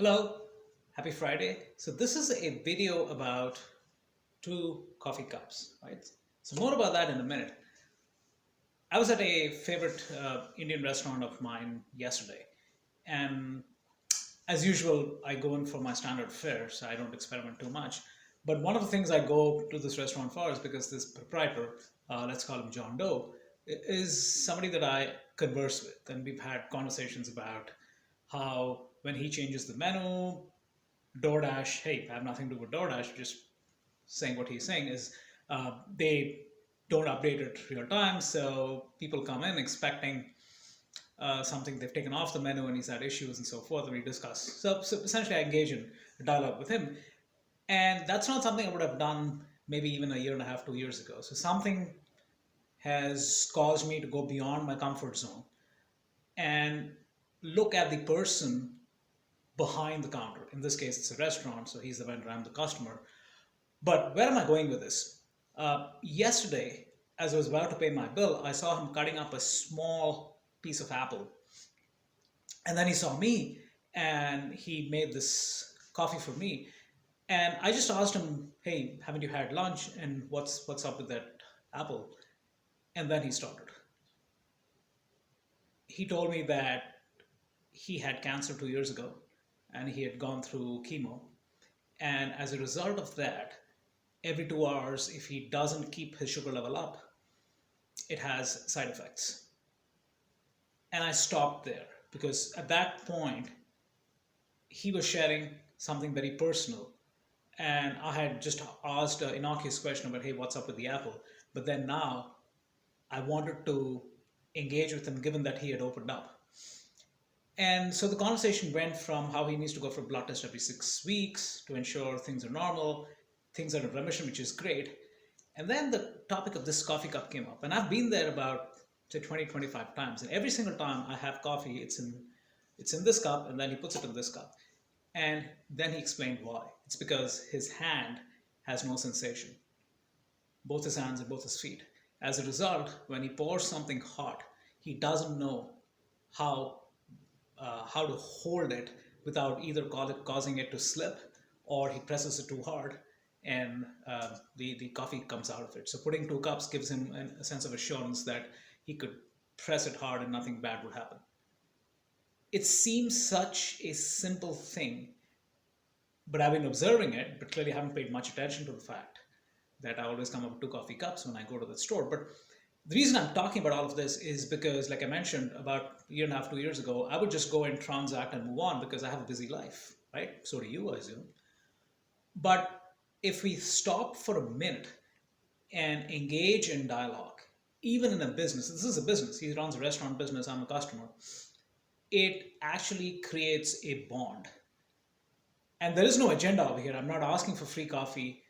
Hello, happy Friday. So this is a video about two coffee cups, right? So more about that in a minute. I was at a favorite Indian restaurant of mine yesterday, and as usual, I go in for my standard fare, so I don't experiment too much. But one of the things I go to this restaurant for is because this proprietor, let's call him John Doe, is somebody that I converse with, and we've had conversations about how when he changes the menu, DoorDash, hey, I have nothing to do with DoorDash, just saying what he's saying is they don't update it real time. So people come in expecting something they've taken off the menu and he's had issues and so forth, and we discuss. So essentially, I engage in a dialogue with him. And that's not something I would have done maybe even a year and a half, 2 years ago. So something has caused me to go beyond my comfort zone and look at the person behind the counter. In this case, it's a restaurant, so he's the vendor, I'm the customer. But where am I going with this? Yesterday, as I was about to pay my bill, I saw him cutting up a small piece of apple. And then he saw me and he made this coffee for me. And I just asked him, hey, haven't you had lunch? And what's up with that apple? And then he started. He told me that he had cancer 2 years ago and he had gone through chemo. And as a result of that, every 2 hours, if he doesn't keep his sugar level up, it has side effects. And I stopped there because at that point, he was sharing something very personal. And I had just asked an innocuous question about, hey, what's up with the apple? But then now I wanted to engage with him given that he had opened up. And so the conversation went from how he needs to go for a blood test every 6 weeks to ensure things are normal, things are in remission, which is great. And then the topic of this coffee cup came up. And I've been there about, say, 20, 25 times. And every single time I have coffee, it's in this cup, and then he puts it in this cup. And then he explained why. It's because his hand has no sensation, both his hands and both his feet. As a result, when he pours something hot, he doesn't know how how to hold it without either causing it to slip, or he presses it too hard and the coffee comes out of it. So putting two cups gives him a sense of assurance that he could press it hard and nothing bad would happen. It seems such a simple thing, but I've been observing it, but clearly haven't paid much attention to the fact that I always come up with two coffee cups when I go to the store. But the reason I'm talking about all of this is because, like I mentioned, about a year and a half, 2 years ago, I would just go and transact and move on because I have a busy life, right? So do you, I assume. But if we stop for a minute and engage in dialogue, even in a business, this is a business, he runs a restaurant business, I'm a customer, it actually creates a bond. And there is no agenda over here. I'm not asking for free coffee.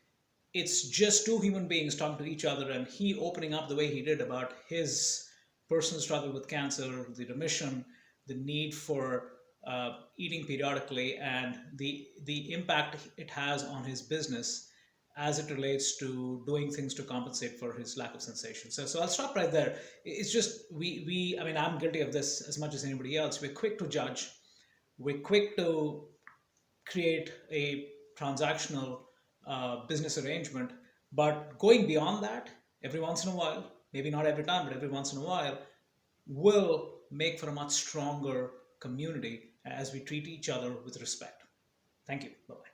It's just two human beings talking to each other, and he opening up the way he did about his personal struggle with cancer, the remission, the need for eating periodically, and the impact it has on his business as it relates to doing things to compensate for his lack of sensation. So I'll stop right there. It's just we I mean, I'm guilty of this as much as anybody else. We're quick to judge. We're quick to create a transactional business arrangement. But going beyond that, every once in a while, maybe not every time, but every once in a while, will make for a much stronger community as we treat each other with respect. Thank you. Bye bye.